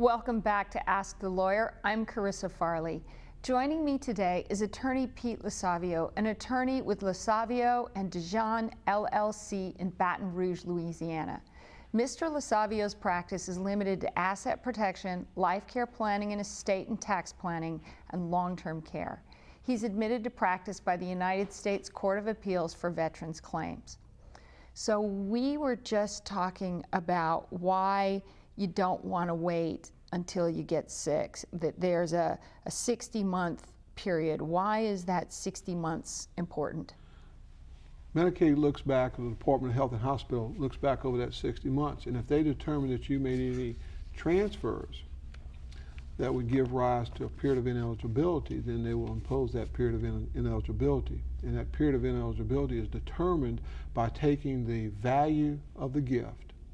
Welcome back to Ask the Lawyer. I'm Carissa Farley. Joining me today is attorney Pete Losavio, an attorney with Losavio and DeJean LLC in Baton Rouge, Louisiana. Mr. Losavio's practice is limited to asset protection, life care planning and estate and tax planning, and long-term care. He's admitted to practice by the United States Court of Appeals for Veterans Claims. So we were just talking about why you don't want to wait until you get sick, that there's a 60-month period. Why is that 60 months important? Medicaid looks back, the Department of Health and Hospital looks back over that 60 months, and if they determine that you made any transfers that would give rise to a period of ineligibility, then they will impose that period of ineligibility. And that period of ineligibility is determined by taking the value of the gift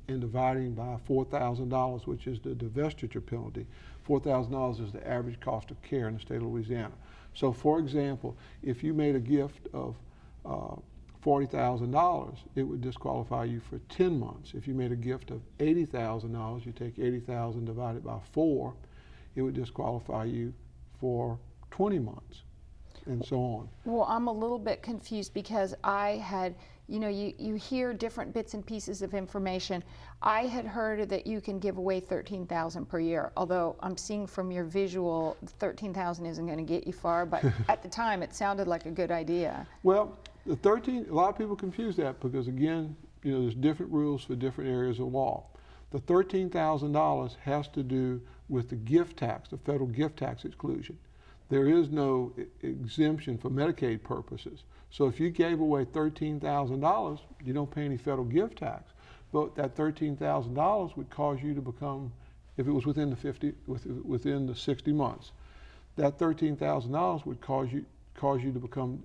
and dividing by $4,000, which is the divestiture penalty. $4,000 is the average cost of care in the state of Louisiana. So for example, if you made a gift of $40,000, it would disqualify you for 10 months. If you made a gift of $80,000, you take 80,000 divided by 4, it would disqualify you for 20 months, and so on. Well, I'm a little bit confused because I had, you hear different bits and pieces of information. I had heard that you can give away $13,000 per year, although I'm seeing from your visual, $13,000 isn't going to get you far, but at the time it sounded like a good idea. Well, a lot of people confuse that because again, there's different rules for different areas of law. The $13,000 has to do with the gift tax, the federal gift tax exclusion. There is no exemption for Medicaid purposes. So if you gave away $13,000, you don't pay any federal gift tax. But that $13,000 would cause you to become, if it was within the 60 months, that $13,000 would cause you to become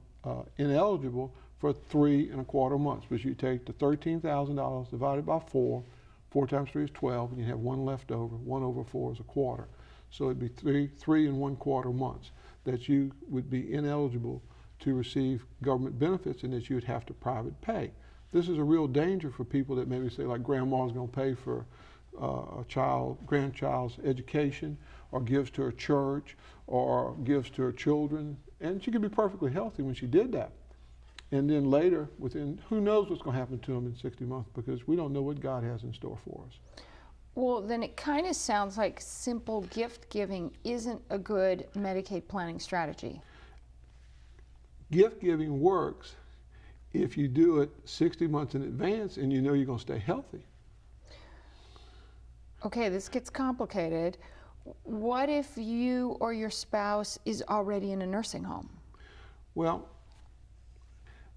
ineligible for 3 1/4 months. Because you take the $13,000 divided by 4, 4 times 3 is 12, and you have 1 left over. 1 over 4 is a quarter. So it'd be 3 1/4 months that you would be ineligible to receive government benefits and that you would have to private pay. This is a real danger for people that maybe say like grandma's going to pay for grandchild's education, or gives to her church, or gives to her children. And she could be perfectly healthy when she did that. And then later, who knows what's going to happen to them in 60 months, because we don't know what God has in store for us. Well, then it kind of sounds like simple gift giving isn't a good Medicaid planning strategy. Gift giving works if you do it 60 months in advance and you know you're going to stay healthy. Okay, this gets complicated. What if you or your spouse is already in a nursing home? Well,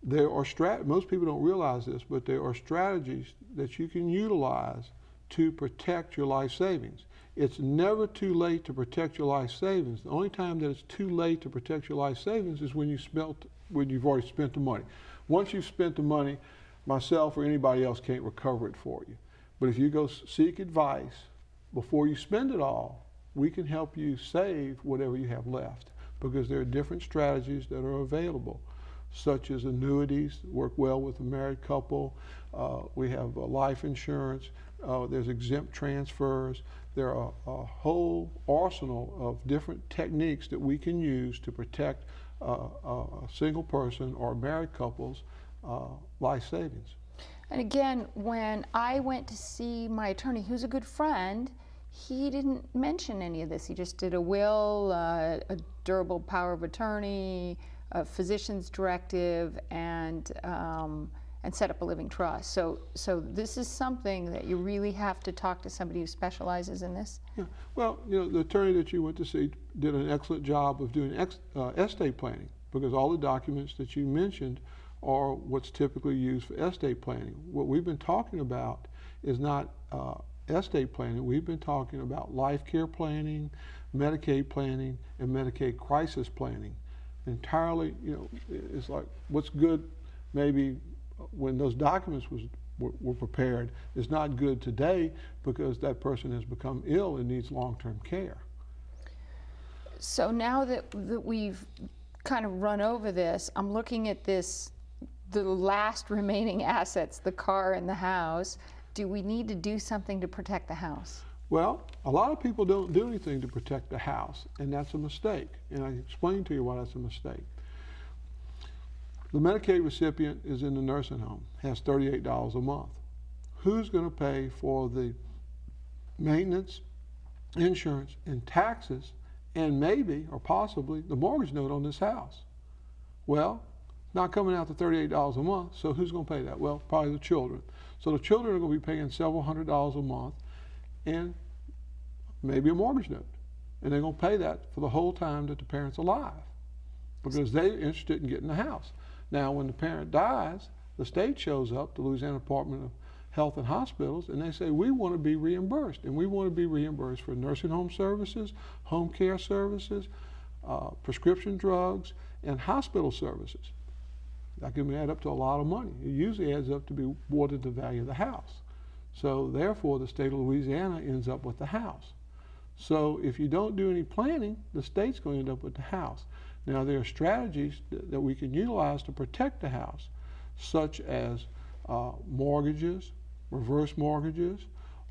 there are most people don't realize this, but there are strategies that you can utilize to protect your life savings. It's never too late to protect your life savings. The only time that it's too late to protect your life savings is when you've already spent the money. Once you've spent the money, myself or anybody else can't recover it for you. But if you go seek advice before you spend it all, we can help you save whatever you have left, because there are different strategies that are available, such as annuities, work well with a married couple. We have life insurance. There's exempt transfers. There are a whole arsenal of different techniques that we can use to protect a single person or married couple's life savings. And again, when I went to see my attorney, who's a good friend, he didn't mention any of this. He just did a will, a durable power of attorney, a physician's directive, and set up a living trust. So this is something that you really have to talk to somebody who specializes in this? Yeah. Well, the attorney that you went to see did an excellent job of doing estate planning, because all the documents that you mentioned are what's typically used for estate planning. What we've been talking about is not estate planning. We've been talking about life care planning, Medicaid planning, and Medicaid crisis planning. Entirely, it's like what's good maybe when those documents were prepared is not good today, because that person has become ill and needs long-term care. So now that we've kind of run over this, I'm looking at this, the last remaining assets, the car and the house. Do we need to do something to protect the house? Well, a lot of people don't do anything to protect the house, and that's a mistake. And I explained to you why that's a mistake. The Medicaid recipient is in the nursing home, has $38 a month. Who's going to pay for the maintenance, insurance, and taxes, and maybe or possibly the mortgage note on this house? Well, not coming out to $38 a month, so who's going to pay that? Well, probably the children. So the children are going to be paying several $100s a month and maybe a mortgage note. And they're going to pay that for the whole time that the parent's alive because they're interested in getting the house. Now, when the parent dies, the state shows up, the Louisiana Department of Health and Hospitals, and they say, we want to be reimbursed. And we want to be reimbursed for nursing home services, home care services, prescription drugs, and hospital services. That can add up to a lot of money. It usually adds up to be more than the value of the house. So therefore, the state of Louisiana ends up with the house. So if you don't do any planning, the state's going to end up with the house. Now, there are strategies that we can utilize to protect the house, such as mortgages, reverse mortgages,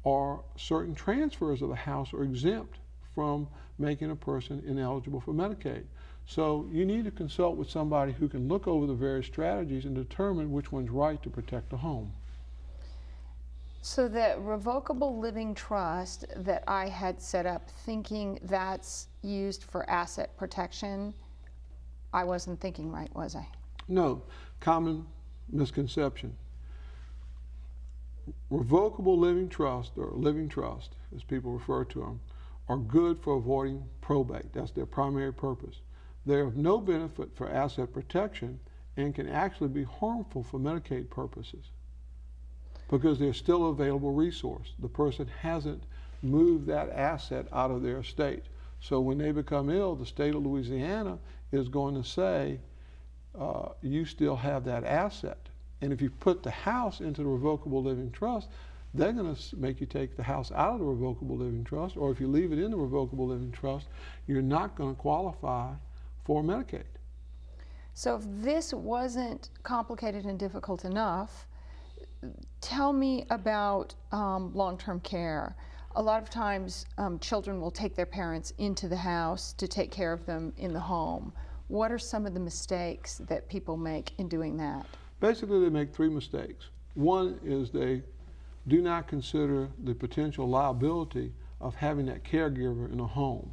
or certain transfers of the house are exempt from making a person ineligible for Medicaid. So you need to consult with somebody who can look over the various strategies and determine which one's right to protect the home. So the revocable living trust that I had set up thinking that's used for asset protection, I wasn't thinking right, was I? No, common misconception. Revocable living trust, or living trust, as people refer to them, are good for avoiding probate. That's their primary purpose. They're of no benefit for asset protection and can actually be harmful for Medicaid purposes because they're still available resource. The person hasn't moved that asset out of their estate. So when they become ill, the state of Louisiana is going to say, you still have that asset. And if you put the house into the revocable living trust, they're going to make you take the house out of the revocable living trust, or if you leave it in the revocable living trust, you're not going to qualify for Medicaid. So if this wasn't complicated and difficult enough, tell me about long-term care. A lot of times children will take their parents into the house to take care of them in the home. What are some of the mistakes that people make in doing that? Basically, they make three mistakes. One is they do not consider the potential liability of having that caregiver in a home.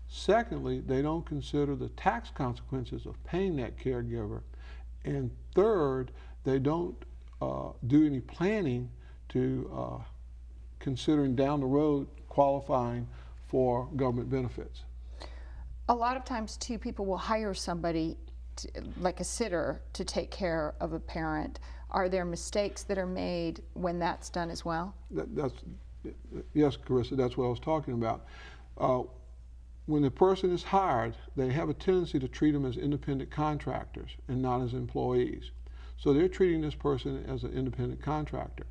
Secondly, they don't consider the tax consequences of paying that caregiver. And third, they don't do any planning to considering down the road qualifying for government benefits. A lot of times, too, people will hire somebody, like a sitter, to take care of a parent. Are there mistakes that are made when that's done as well? Yes, Carissa, that's what I was talking about. When the person is hired, they have a tendency to treat them as independent contractors and not as employees. So they're treating this person as an independent contractor.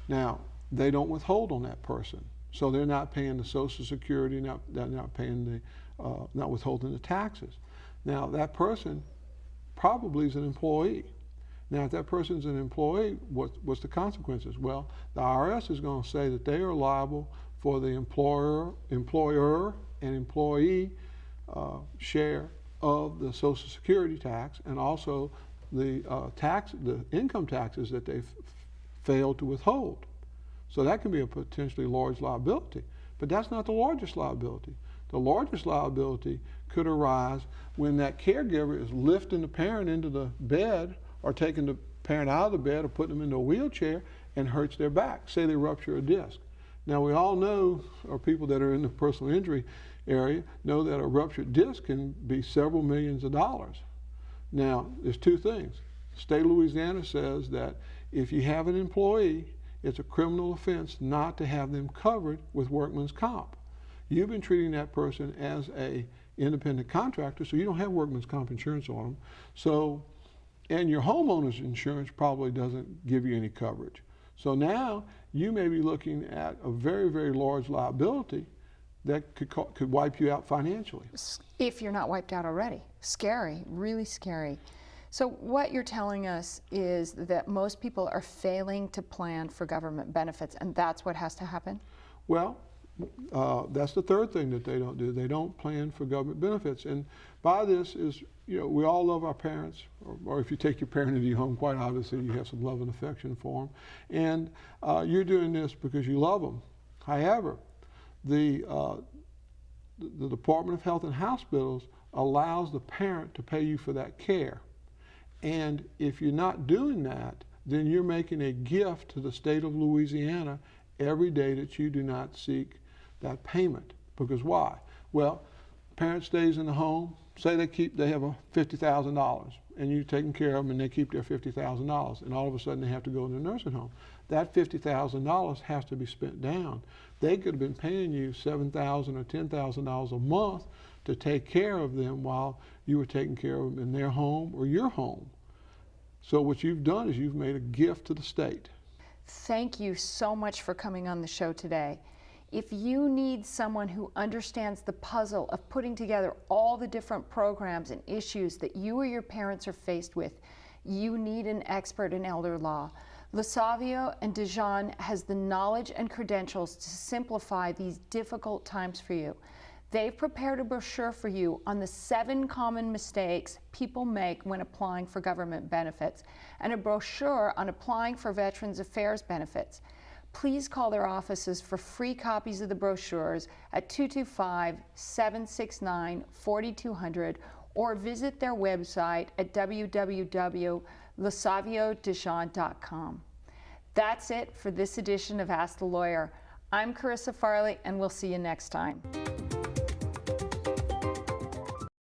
Now, they don't withhold on that person. So they're not paying the Social Security, they're not paying the, not withholding the taxes. Now, that person probably is an employee. Now, if that person's an employee, what's the consequences? Well, the IRS is going to say that they are liable for the employer and employee share of the Social Security tax, and also the income taxes that they've failed to withhold. So that can be a potentially large liability, but that's not the largest liability. The largest liability could arise when that caregiver is lifting the parent into the bed or taking the parent out of the bed or putting them into a wheelchair and hurts their back. Say they rupture a disc. Now, we all know, or people that are in the personal injury area know, that a ruptured disc can be several millions of dollars. Now, there's two things. The state of Louisiana says that if you have an employee, it's a criminal offense not to have them covered with workman's comp. You've been treating that person as an independent contractor, so you don't have workman's comp insurance on them. So, and your homeowner's insurance probably doesn't give you any coverage. So now you may be looking at a very, very large liability that could wipe you out financially. If you're not wiped out already. Scary, really scary. So what you're telling us is that most people are failing to plan for government benefits, and that's what has to happen? Well, That's the third thing that they don't do. They don't plan for government benefits. And by this is, we all love our parents, or if you take your parent into your home, quite obviously you have some love and affection for them. And you're doing this because you love them. However, the Department of Health and Hospitals allows the parent to pay you for that care. And if you're not doing that, then you're making a gift to the state of Louisiana every day that you do not seek that payment. Because why? Well, parent stays in the home, say they have a $50,000 and you're taking care of them and they keep their $50,000 and all of a sudden they have to go in the nursing home. That $50,000 has to be spent down. They could have been paying you $7,000 or $10,000 a month to take care of them while you were taking care of them in their home or your home. So what you've done is you've made a gift to the state. Thank you so much for coming on the show today. If you need someone who understands the puzzle of putting together all the different programs and issues that you or your parents are faced with, you need an expert in elder law. Losavio and DeJean has the knowledge and credentials to simplify these difficult times for you. They've prepared a brochure for you on the 7 common mistakes people make when applying for government benefits, and a brochure on applying for Veterans Affairs benefits. Please call their offices for free copies of the brochures at 225-769-4200 or visit their website at www.losaviodejean.com. That's it for this edition of Ask the Lawyer. I'm Carissa Farley, and we'll see you next time.